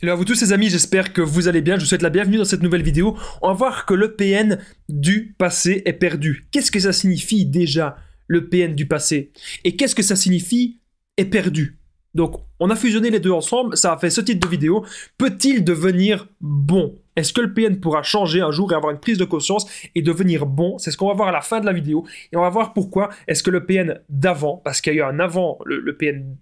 Hello à vous tous les amis, j'espère que vous allez bien, je vous souhaite la bienvenue dans cette nouvelle vidéo. On va voir que le PN du passé est perdu. Qu'est-ce que ça signifie déjà, le PN du passé? Et qu'est-ce que ça signifie est perdu? Donc on a fusionné les deux ensemble, ça a fait ce titre de vidéo. Peut-il devenir bon? Est-ce que le PN pourra changer un jour et avoir une prise de conscience et devenir bon? C'est ce qu'on va voir à la fin de la vidéo. Et on va voir pourquoi est-ce que le PN d'avant, parce qu'il y a eu un avant le PN...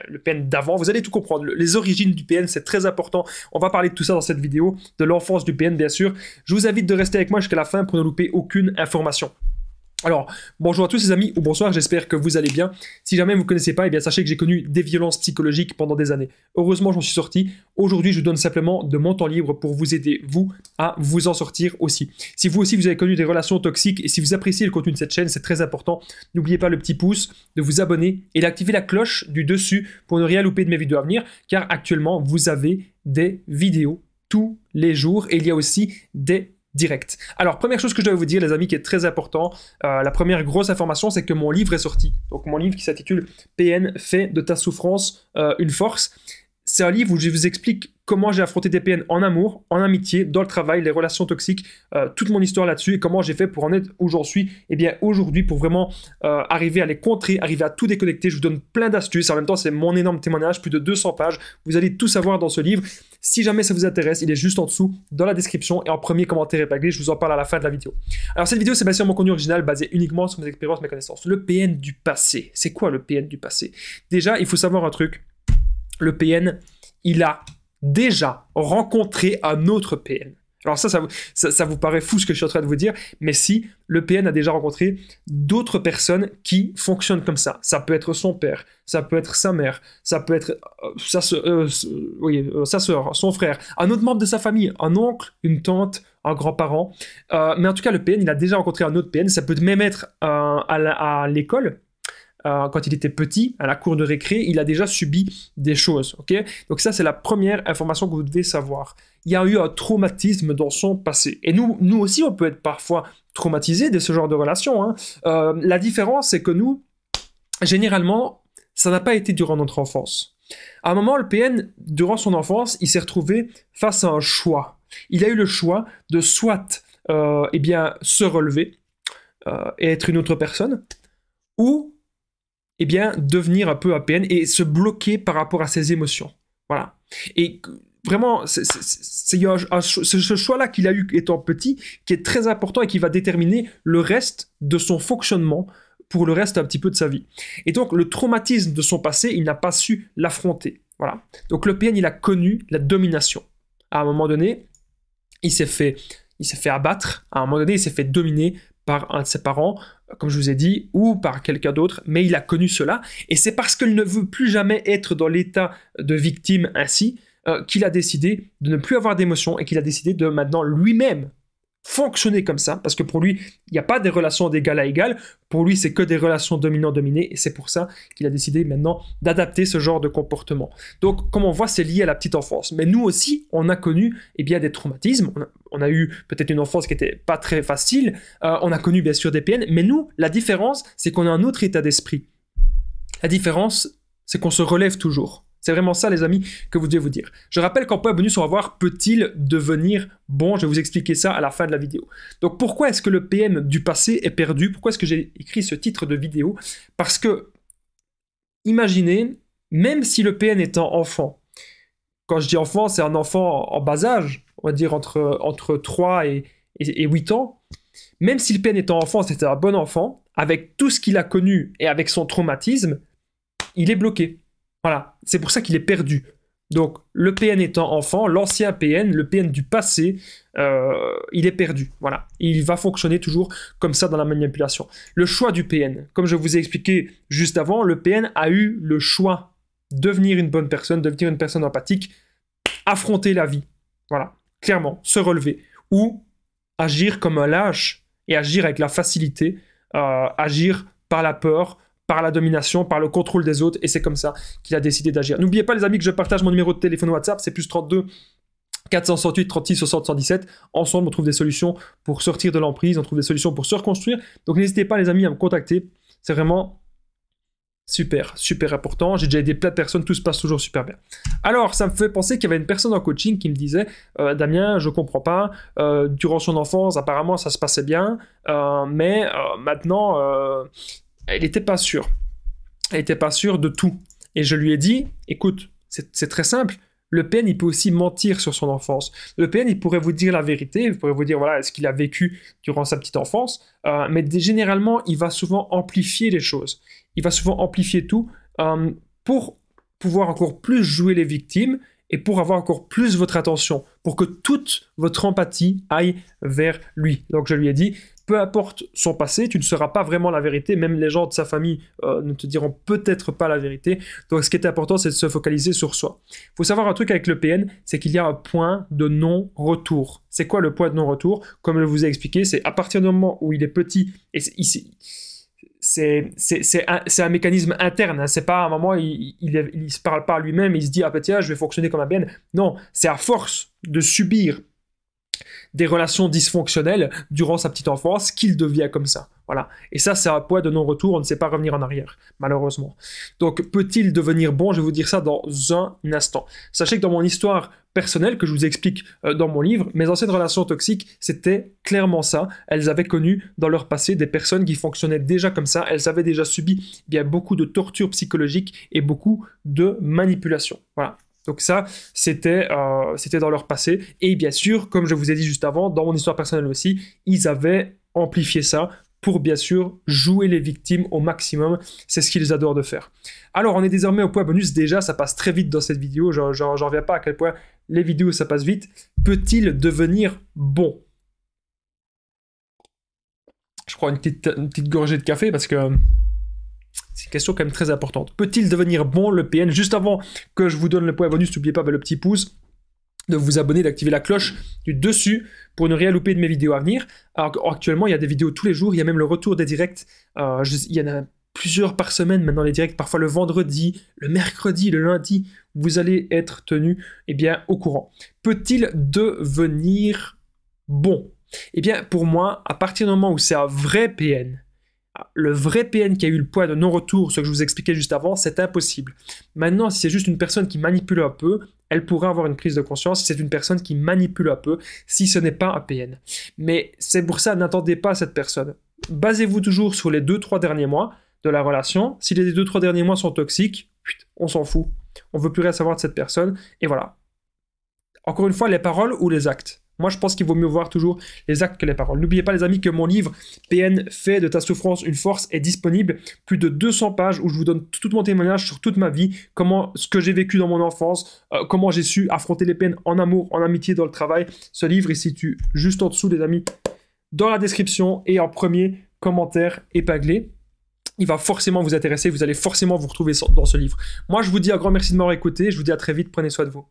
le PN d'avant, vous allez tout comprendre. Les origines du PN, c'est très important. On va parler de tout ça dans cette vidéo, de l'enfance du PN, bien sûr. Je vous invite de rester avec moi jusqu'à la fin pour ne louper aucune information. Alors, bonjour à tous les amis, ou bonsoir, j'espère que vous allez bien. Si jamais vous ne connaissez pas, eh bien sachez que j'ai connu des violences psychologiques pendant des années. Heureusement, j'en suis sorti. Aujourd'hui, je vous donne simplement de mon temps libre pour vous aider, vous, à vous en sortir aussi. Si vous aussi, vous avez connu des relations toxiques, et si vous appréciez le contenu de cette chaîne, c'est très important. N'oubliez pas le petit pouce, de vous abonner et d'activer la cloche du dessus pour ne rien louper de mes vidéos à venir, car actuellement, vous avez des vidéos tous les jours, et il y a aussi des direct. Alors, première chose que je dois vous dire, les amis, qui est très important, la première grosse information, c'est que mon livre est sorti. Donc, mon livre qui s'intitule PN, fais de ta souffrance une force. C'est un livre où je vous explique comment j'ai affronté des PN en amour, en amitié, dans le travail, les relations toxiques, toute mon histoire là-dessus et comment j'ai fait pour en être où j'en suis. Et bien aujourd'hui, pour vraiment arriver à les contrer, arriver à tout déconnecter, je vous donne plein d'astuces. En même temps, c'est mon énorme témoignage, plus de 200 pages. Vous allez tout savoir dans ce livre. Si jamais ça vous intéresse, il est juste en dessous, dans la description et en premier commentaire épinglé. Je vous en parle à la fin de la vidéo. Alors cette vidéo, c'est basé sur mon contenu original, basé uniquement sur mes expériences, mes connaissances. Le PN du passé. C'est quoi le PN du passé? Déjà, il faut savoir un truc. Le PN, il a déjà rencontré un autre PN. Alors ça vous paraît fou ce que je suis en train de vous dire, mais si, le PN a déjà rencontré d'autres personnes qui fonctionnent comme ça. Ça peut être son père, ça peut être sa mère, ça peut être sa sœur, son frère, un autre membre de sa famille, un oncle, une tante, un grand-parent. Mais en tout cas, le PN, il a déjà rencontré un autre PN. Ça peut même être à l'école. Quand il était petit, à la cour de récré, il a déjà subi des choses, ok? Donc ça, c'est la première information que vous devez savoir. Il y a eu un traumatisme dans son passé. Et nous aussi, on peut être parfois traumatisés de ce genre de relation, hein. La différence, c'est que nous, généralement, ça n'a pas été durant notre enfance. À un moment, le PN, durant son enfance, il s'est retrouvé face à un choix. Il a eu le choix de soit eh bien, se relever et être une autre personne, ou eh bien, devenir un peu APN et se bloquer par rapport à ses émotions. Voilà. Et vraiment, c'est ce choix-là qu'il a eu étant petit qui est très important et qui va déterminer le reste de son fonctionnement pour le reste un petit peu de sa vie. Et donc, le traumatisme de son passé, il n'a pas su l'affronter. Voilà. Donc, le PN, il a connu la domination. À un moment donné, il s'est fait abattre. À un moment donné, il s'est fait dominer par un de ses parents, comme je vous ai dit, ou par quelqu'un d'autre, mais il a connu cela, et c'est parce qu'il ne veut plus jamais être dans l'état de victime ainsi, qu'il a décidé de ne plus avoir d'émotions, et qu'il a décidé de maintenant lui-même fonctionner comme ça, parce que pour lui, il n'y a pas des relations d'égal à égal, pour lui, c'est que des relations dominant-dominé, et c'est pour ça qu'il a décidé maintenant d'adapter ce genre de comportement. Donc, comme on voit, c'est lié à la petite enfance. Mais nous aussi, on a connu eh bien, des traumatismes, on a eu peut-être une enfance qui n'était pas très facile, on a connu bien sûr des PN, mais nous, la différence, c'est qu'on a un autre état d'esprit. La différence, c'est qu'on se relève toujours. C'est vraiment ça, les amis, que vous devez vous dire. Je rappelle qu'en point bonus, on va voir peut-il devenir bon. Je vais vous expliquer ça à la fin de la vidéo. Donc, pourquoi est-ce que le PM du passé est perdu? Pourquoi est-ce que j'ai écrit ce titre de vidéo? Parce que, imaginez, même si le PN étant enfant, quand je dis enfant, c'est un enfant en bas âge, on va dire entre 3 et 8 ans, même si le PN étant enfant, c'était un bon enfant, avec tout ce qu'il a connu et avec son traumatisme, il est bloqué. Voilà, c'est pour ça qu'il est perdu. Donc, le PN étant enfant, l'ancien PN, le PN du passé, il est perdu. Voilà, il va fonctionner toujours comme ça dans la manipulation. Le choix du PN, comme je vous ai expliqué juste avant, le PN a eu le choix de devenir une bonne personne, devenir une personne empathique, affronter la vie. Voilà, clairement, se relever. Ou agir comme un lâche et agir avec la facilité, agir par la peur, par la domination, par le contrôle des autres, et c'est comme ça qu'il a décidé d'agir. N'oubliez pas les amis que je partage mon numéro de téléphone WhatsApp, c'est plus 32 468 36 60 117. Ensemble, on trouve des solutions pour sortir de l'emprise, on trouve des solutions pour se reconstruire. Donc n'hésitez pas les amis à me contacter, c'est vraiment Super, super important. J'ai déjà aidé plein de personnes, tout se passe toujours super bien. Alors, ça me fait penser qu'il y avait une personne en coaching qui me disait Damien, je comprends pas, durant son enfance, apparemment ça se passait bien, mais maintenant, elle n'était pas sûre. Elle n'était pas sûre de tout. Et je lui ai dit écoute, c'est très simple. Le PN, il peut aussi mentir sur son enfance. Le PN, il pourrait vous dire la vérité, il pourrait vous dire, voilà, ce qu'il a vécu durant sa petite enfance, mais généralement, il va souvent amplifier les choses. Il va souvent amplifier tout pour pouvoir encore plus jouer les victimes et pour avoir encore plus votre attention, pour que toute votre empathie aille vers lui. Donc je lui ai dit, peu importe son passé, tu ne sauras pas vraiment la vérité, même les gens de sa famille ne te diront peut-être pas la vérité. Donc ce qui est important, c'est de se focaliser sur soi. Il faut savoir un truc avec le PN, c'est qu'il y a un point de non-retour. C'est quoi le point de non-retour? Comme je vous ai expliqué, c'est à partir du moment où il est petit, et c'est un mécanisme interne, hein. C'est pas à un moment il se parle pas à lui-même, il se dit ah ben tiens je vais fonctionner comme un PN. Non, c'est à force de subir des relations dysfonctionnelles durant sa petite enfance qu'il devient comme ça. Voilà. Et ça, c'est un point de non-retour, on ne sait pas revenir en arrière, malheureusement. Donc, peut-il devenir bon? Je vais vous dire ça dans un instant. Sachez que dans mon histoire personnelle, que je vous explique dans mon livre, mes anciennes relations toxiques, c'était clairement ça. Elles avaient connu dans leur passé des personnes qui fonctionnaient déjà comme ça. Elles avaient déjà subi bien beaucoup de tortures psychologiques et beaucoup de manipulation. Voilà. Donc ça, c'était dans leur passé. Et bien sûr, comme je vous ai dit juste avant, dans mon histoire personnelle aussi, ils avaient amplifié ça pour bien sûr jouer les victimes au maximum. C'est ce qu'ils adorent de faire. Alors, on est désormais au point bonus. Déjà, ça passe très vite dans cette vidéo. J'en reviens pas à quel point les vidéos, ça passe vite. Peut-il devenir bon? Je prends une petite gorgée de café parce que c'est une question quand même très importante. Peut-il devenir bon le PN? Juste avant que je vous donne le point bonus, n'oubliez pas le petit pouce, de vous abonner, d'activer la cloche du dessus pour ne rien louper de mes vidéos à venir. Alors actuellement, il y a des vidéos tous les jours, il y a même le retour des directs. Il y en a plusieurs par semaine maintenant les directs, parfois le vendredi, le mercredi, le lundi. Vous allez être tenu au courant. Peut-il devenir bon? Eh bien, pour moi, à partir du moment où c'est un vrai PN, le vrai PN qui a eu le point de non-retour, ce que je vous expliquais juste avant, c'est impossible. Maintenant, si c'est juste une personne qui manipule un peu, elle pourra avoir une prise de conscience si c'est une personne qui manipule un peu, si ce n'est pas un PN. Mais c'est pour ça, n'attendez pas cette personne. Basez-vous toujours sur les 2-3 derniers mois de la relation. Si les 2-3 derniers mois sont toxiques, on s'en fout. On ne veut plus rien savoir de cette personne. Et voilà. Encore une fois, les paroles ou les actes? Moi, je pense qu'il vaut mieux voir toujours les actes que les paroles. N'oubliez pas, les amis, que mon livre « PN fait de ta souffrance une force » est disponible. Plus de 200 pages où je vous donne tout mon témoignage sur toute ma vie, ce que j'ai vécu dans mon enfance, comment j'ai su affronter les peines en amour, en amitié, dans le travail. Ce livre est situé juste en dessous, les amis, dans la description et en premier commentaire épinglé. Il va forcément vous intéresser, vous allez forcément vous retrouver dans ce livre. Moi, je vous dis un grand merci de m'avoir écouté. Je vous dis à très vite, prenez soin de vous.